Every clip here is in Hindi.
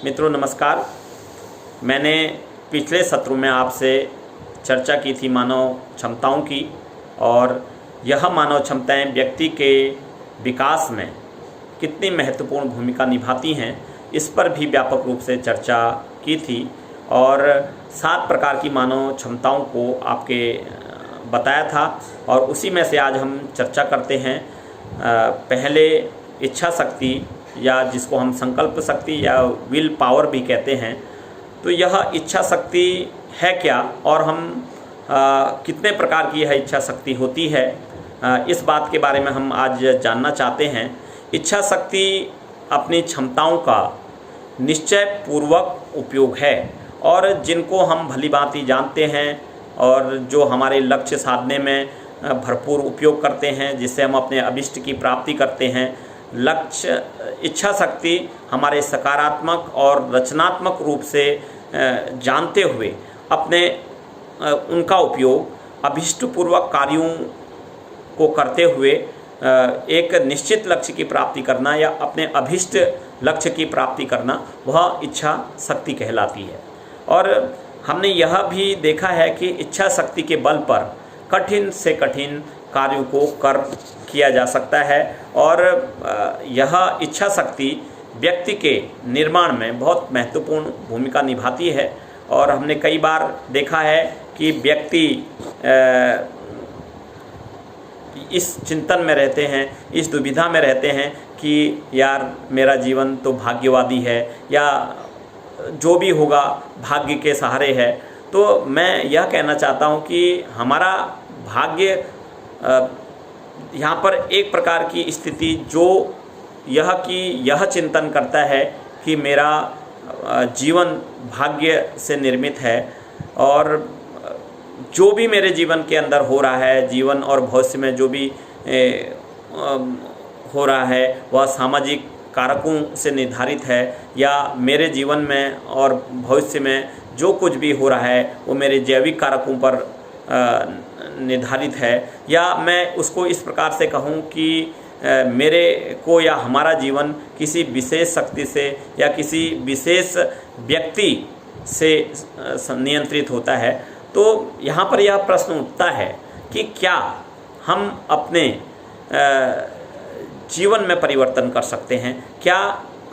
मित्रों नमस्कार। मैंने पिछले सत्र में आपसे चर्चा की थी मानव क्षमताओं की, और यह मानव क्षमताएं व्यक्ति के विकास में कितनी महत्वपूर्ण भूमिका निभाती हैं, इस पर भी व्यापक रूप से चर्चा की थी। और 7 प्रकार की मानव क्षमताओं को आपके बताया था, और उसी में से आज हम चर्चा करते हैं। पहले इच्छा शक्ति, या जिसको हम संकल्प शक्ति या विल पावर भी कहते हैं। तो यह इच्छा शक्ति है क्या, और हम कितने प्रकार की यह इच्छा शक्ति होती है, इस बात के बारे में हम आज जानना चाहते हैं। इच्छा शक्ति अपनी क्षमताओं का निश्चय पूर्वक उपयोग है, और जिनको हम भलीभांति जानते हैं और जो हमारे लक्ष्य साधने में भरपूर उपयोग करते हैं, जिससे हम अपने अभिष्ट की प्राप्ति करते हैं। लक्ष्य इच्छा शक्ति हमारे सकारात्मक और रचनात्मक रूप से जानते हुए अपने उनका उपयोग अभिष्टपूर्वक कार्यों को करते हुए एक निश्चित लक्ष्य की प्राप्ति करना या अपने अभिष्ट लक्ष्य की प्राप्ति करना, वह इच्छा शक्ति कहलाती है। और हमने यह भी देखा है कि इच्छा शक्ति के बल पर कठिन से कठिन कार्यों को किया जा सकता है, और यह इच्छा शक्ति व्यक्ति के निर्माण में बहुत महत्वपूर्ण भूमिका निभाती है। और हमने कई बार देखा है कि व्यक्ति इस चिंतन में रहते हैं, इस दुविधा में रहते हैं कि यार मेरा जीवन तो भाग्यवादी है, या जो भी होगा भाग्य के सहारे है। तो मैं यह कहना चाहता हूँ कि हमारा भाग्य यहाँ पर एक प्रकार की स्थिति जो यह चिंतन करता है कि मेरा जीवन भाग्य से निर्मित है, और जो भी मेरे जीवन के अंदर हो रहा है, जीवन और भविष्य में जो भी हो रहा है, वह सामाजिक कारकों से निर्धारित है, या मेरे जीवन में और भविष्य में जो कुछ भी हो रहा है वो मेरे जैविक कारकों पर निर्धारित है। या मैं उसको इस प्रकार से कहूँ कि मेरे को या हमारा जीवन किसी विशेष शक्ति से या किसी विशेष व्यक्ति से नियंत्रित होता है। तो यहाँ पर यह प्रश्न उठता है कि क्या हम अपने जीवन में परिवर्तन कर सकते हैं? क्या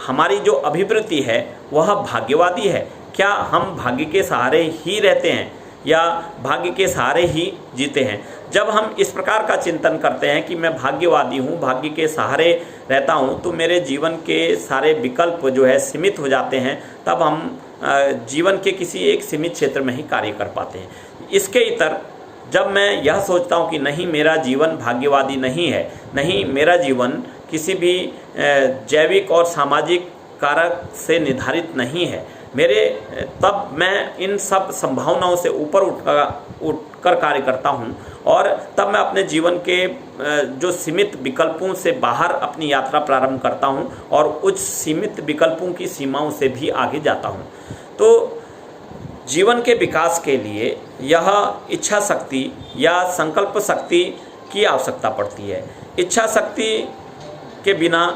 हमारी जो अभिवृत्ति है वह भाग्यवादी है? क्या हम भाग्य के सहारे ही रहते हैं या भाग्य के सहारे ही जीते हैं? जब हम इस प्रकार का चिंतन करते हैं कि मैं भाग्यवादी हूँ, भाग्य के सहारे रहता हूँ, तो मेरे जीवन के सारे विकल्प जो है सीमित हो जाते हैं। तब हम जीवन के किसी एक सीमित क्षेत्र में ही कार्य कर पाते हैं। इसके इतर जब मैं यह सोचता हूँ कि नहीं, मेरा जीवन भाग्यवादी नहीं है, नहीं मेरा जीवन किसी भी जैविक और सामाजिक कारक से निर्धारित नहीं है मेरे, तब मैं इन सब संभावनाओं से ऊपर उठकर कार्य करता हूं, और तब मैं अपने जीवन के जो सीमित विकल्पों से बाहर अपनी यात्रा प्रारंभ करता हूं, और उच्च सीमित विकल्पों की सीमाओं से भी आगे जाता हूं। तो जीवन के विकास के लिए यह इच्छा शक्ति या संकल्प शक्ति की आवश्यकता पड़ती है। इच्छा शक्ति के बिना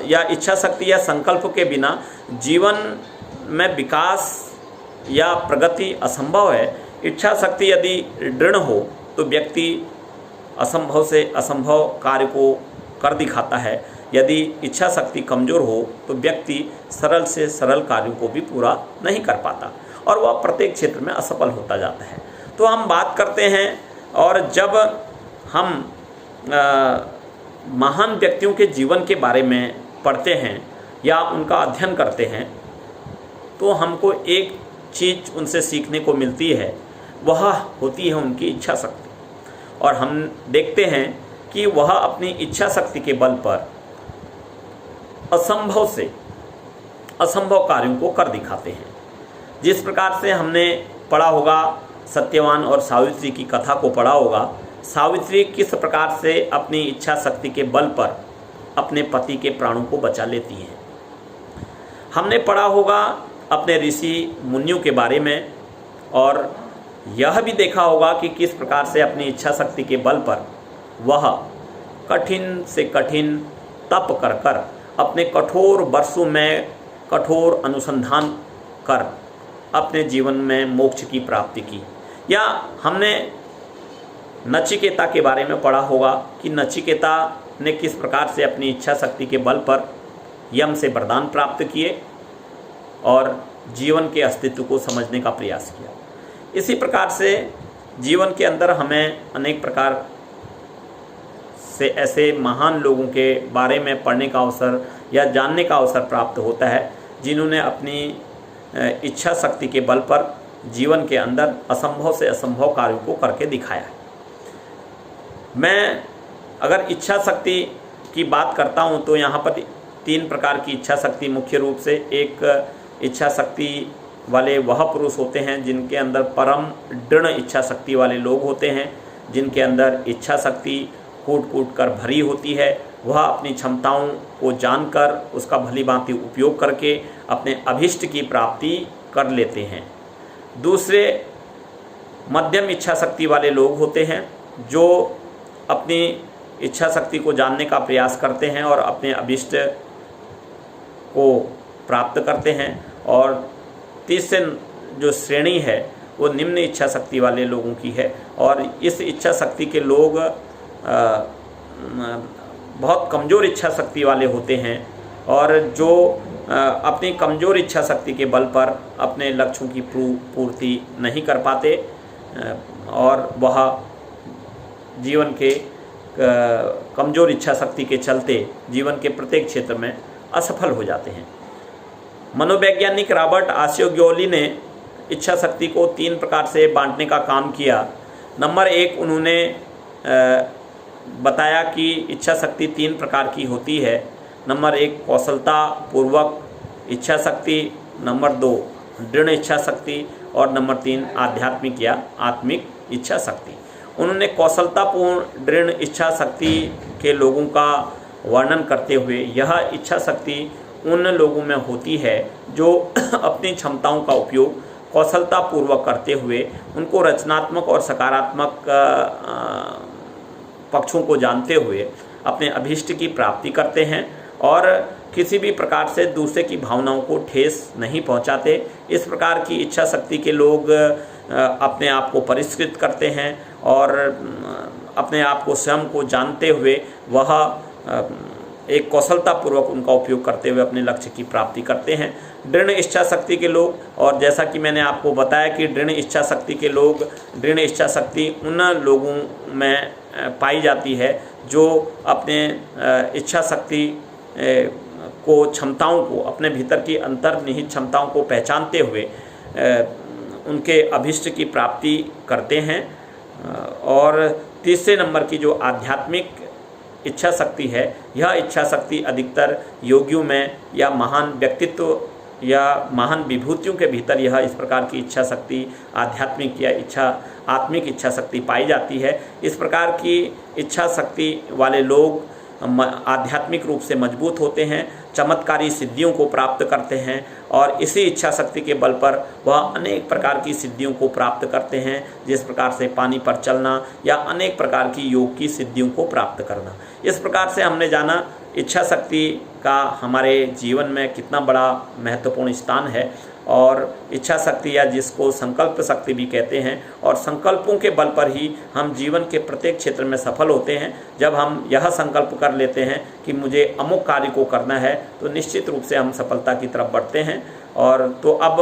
या इच्छा शक्ति या संकल्प के बिना जीवन में विकास या प्रगति असंभव है। इच्छा शक्ति यदि दृढ़ हो तो व्यक्ति असंभव से असंभव कार्य को कर दिखाता है। यदि इच्छा शक्ति कमज़ोर हो तो व्यक्ति सरल से सरल कार्यों को भी पूरा नहीं कर पाता, और वह प्रत्येक क्षेत्र में असफल होता जाता है। तो हम बात करते हैं, और जब हम महान व्यक्तियों के जीवन के बारे में पढ़ते हैं या उनका अध्ययन करते हैं, तो हमको एक चीज़ उनसे सीखने को मिलती है, वह होती है उनकी इच्छा शक्ति। और हम देखते हैं कि वह अपनी इच्छा शक्ति के बल पर असंभव से असंभव कार्यों को कर दिखाते हैं। जिस प्रकार से हमने पढ़ा होगा, सत्यवान और सावित्री की कथा को पढ़ा होगा, सावित्री किस प्रकार से अपनी इच्छा शक्ति के बल पर अपने पति के प्राणों को बचा लेती हैं। हमने पढ़ा होगा अपने ऋषि मुनियों के बारे में, और यह भी देखा होगा कि किस प्रकार से अपनी इच्छा शक्ति के बल पर वह कठिन से कठिन तप कर कर अपने कठोर वर्षों में कठोर अनुसंधान कर अपने जीवन में मोक्ष की प्राप्ति की। या हमने नचिकेता के बारे में पढ़ा होगा कि नचिकेता ने किस प्रकार से अपनी इच्छा शक्ति के बल पर यम से वरदान प्राप्त किए और जीवन के अस्तित्व को समझने का प्रयास किया। इसी प्रकार से जीवन के अंदर हमें अनेक प्रकार से ऐसे महान लोगों के बारे में पढ़ने का अवसर या जानने का अवसर प्राप्त होता है जिन्होंने अपनी इच्छा शक्ति के बल पर जीवन के अंदर असंभव से असंभव कार्यों को करके दिखाया है। मैं अगर इच्छा शक्ति की बात करता हूं तो यहाँ पर 3 प्रकार की इच्छा शक्ति मुख्य रूप से, एक इच्छा शक्ति वाले वह पुरुष होते हैं जिनके अंदर परम दृढ़ इच्छा शक्ति वाले लोग होते हैं, जिनके अंदर इच्छा शक्ति कूट कूट कर भरी होती है। वह अपनी क्षमताओं को जानकर उसका भली भांति उपयोग करके अपने अभिष्ट की प्राप्ति कर लेते हैं। दूसरे मध्यम इच्छा शक्ति वाले लोग होते हैं जो अपनी इच्छा शक्ति को जानने का प्रयास करते हैं और अपने अभिष्ट को प्राप्त करते हैं। और तीसरे जो श्रेणी है वो निम्न इच्छा शक्ति वाले लोगों की है और इस इच्छा शक्ति के लोग बहुत कमज़ोर इच्छा शक्ति वाले होते हैं और जो अपनी कमज़ोर इच्छा शक्ति के बल पर अपने लक्ष्यों की पूर्ति नहीं कर पाते और वह जीवन के कमज़ोर इच्छा शक्ति के चलते जीवन के प्रत्येक क्षेत्र में असफल हो जाते हैं। मनोवैज्ञानिक रॉबर्ट आसियोग्योली ने इच्छा शक्ति को 3 प्रकार से बांटने का काम किया। नंबर 1, उन्होंने बताया कि इच्छा शक्ति 3 प्रकार की होती है। नंबर 1 कौशलता पूर्वक इच्छा शक्ति, नंबर 2 दृढ़ इच्छा शक्ति और नंबर 3 आध्यात्मिक या आत्मिक इच्छा शक्ति। उन्होंने कौशलतापूर्ण दृढ़ इच्छा शक्ति के लोगों का वर्णन करते हुए यह इच्छा शक्ति उन लोगों में होती है जो अपनी क्षमताओं का उपयोग कौशलतापूर्वक करते हुए उनको रचनात्मक और सकारात्मक पक्षों को जानते हुए अपने अभीष्ट की प्राप्ति करते हैं और किसी भी प्रकार से दूसरे की भावनाओं को ठेस नहीं पहुंचाते। इस प्रकार की इच्छा शक्ति के लोग अपने आप को परिष्कृत करते हैं और अपने आप को स्वयं को जानते हुए वह एक कौशलतापूर्वक उनका उपयोग करते हुए अपने लक्ष्य की प्राप्ति करते हैं। दृढ़ इच्छा शक्ति के लोग, और जैसा कि मैंने आपको बताया कि दृढ़ इच्छा शक्ति के लोग, दृढ़ इच्छा शक्ति उन लोगों में पाई जाती है जो अपने इच्छा शक्ति को, क्षमताओं को, अपने भीतर की अंतर्निहित क्षमताओं को पहचानते हुए उनके अभिष्ट की प्राप्ति करते हैं। और तीसरे नंबर की जो आध्यात्मिक इच्छा शक्ति है, यह इच्छा शक्ति अधिकतर योगियों में या महान व्यक्तित्व या महान विभूतियों के भीतर यह इस प्रकार की इच्छा शक्ति आध्यात्मिक या आत्मिक इच्छा शक्ति पाई जाती है। इस प्रकार की इच्छा शक्ति वाले लोग आध्यात्मिक रूप से मजबूत होते हैं, चमत्कारी सिद्धियों को प्राप्त करते हैं और इसी इच्छा शक्ति के बल पर वह अनेक प्रकार की सिद्धियों को प्राप्त करते हैं, जिस प्रकार से पानी पर चलना या अनेक प्रकार की योग की सिद्धियों को प्राप्त करना। इस प्रकार से हमने जाना इच्छा शक्ति का हमारे जीवन में कितना बड़ा महत्वपूर्ण स्थान है और इच्छा शक्ति या जिसको संकल्प शक्ति भी कहते हैं, और संकल्पों के बल पर ही हम जीवन के प्रत्येक क्षेत्र में सफल होते हैं। जब हम यह संकल्प कर लेते हैं कि मुझे अमुक कार्य को करना है तो निश्चित रूप से हम सफलता की तरफ बढ़ते हैं। और तो अब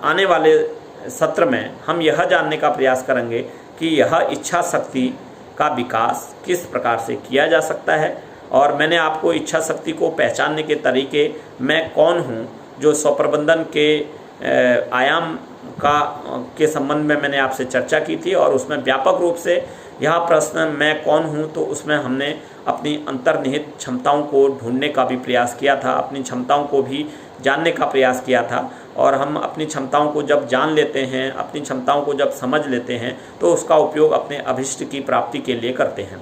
आने वाले सत्र में हम यह जानने का प्रयास करेंगे कि यह इच्छा शक्ति का विकास किस प्रकार से किया जा सकता है। और मैंने आपको इच्छा शक्ति को पहचानने के तरीके, मैं कौन हूँ, जो स्वप्रबंधन के आयाम के संबंध में मैंने आपसे चर्चा की थी और उसमें व्यापक रूप से यह प्रश्न मैं कौन हूँ, तो उसमें हमने अपनी अंतर्निहित क्षमताओं को ढूंढने का भी प्रयास किया था, अपनी क्षमताओं को भी जानने का प्रयास किया था। और हम अपनी क्षमताओं को जब जान लेते हैं, अपनी क्षमताओं को जब समझ लेते हैं, तो उसका उपयोग अपने अभिष्ट की प्राप्ति के लिए करते हैं।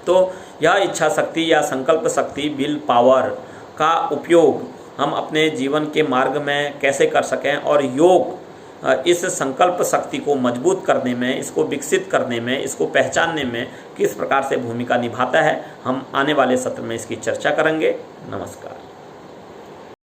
तो यह इच्छा शक्ति या संकल्प शक्ति, विल पावर का उपयोग हम अपने जीवन के मार्ग में कैसे कर सकें और योग इस संकल्प शक्ति को मजबूत करने में, इसको विकसित करने में, इसको पहचानने में किस प्रकार से भूमिका निभाता है, हम आने वाले सत्र में इसकी चर्चा करेंगे। नमस्कार।